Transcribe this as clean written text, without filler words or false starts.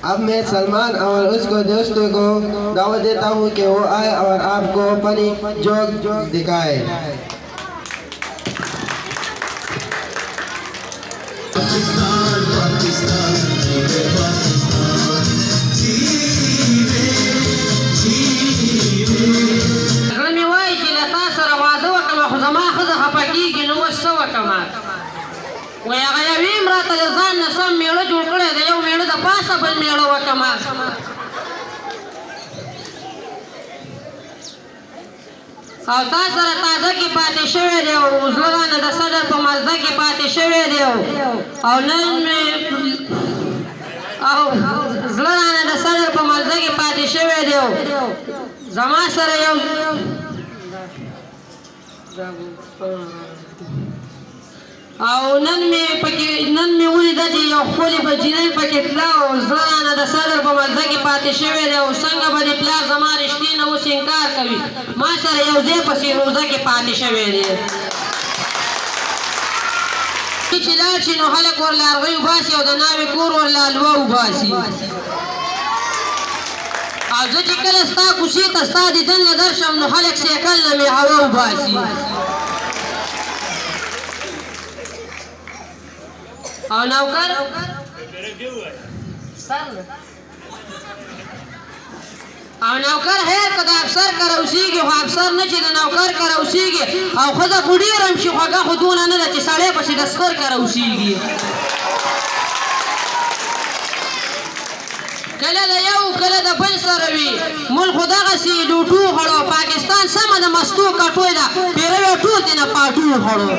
अब मैं सलमान और उसको दोस्तों को दावत देता हूँ कि वो आए और आपको अपनी जोक दिखाए। ويا غيابي مرات الزان نسم ميلو جوړ کړی دی یو ميلو د پاسه بل ميلو وکما او تاسو سره تازه کې پاتې شوی دی او زلغانه د صدر په مزده کې پاتې شوی دی او نن می او زلغانه د صدر په مزده کې پاتې شوی دی زما سره یو او نن می ولید چې یو خپل بجینې پکې تلا او زړه د صدر په مزه کې پاتې شوی دی او څنګه باندې پلار زما رښتې نه اوس انکار کوي ما سره یو ځای پسې روزه کې پاتې شوی دی چې لاړ شي نو خلک ورله ارغۍ وباسي او د ناوې کور ورله الوه وباسي او زه چې کله ستا کوڅې ته ستا دیدن له درشم نو خلک سیکل نه مې هوا وباسي او نوکر هیر که د افسر کره اوسېږي خو افسر نه چې د نوکر کره اوسېږي او ښځه خو ډېره هم شي خوږه خو دونه نه ده چې سړی پسې د سکر کره اوسېږي کله د یو کله د بل سره وي ملک خو دغسې لوټو خوړو پاکستان سمه د مستو کټوی ده پیروی ټول دې نه پاټو خوړو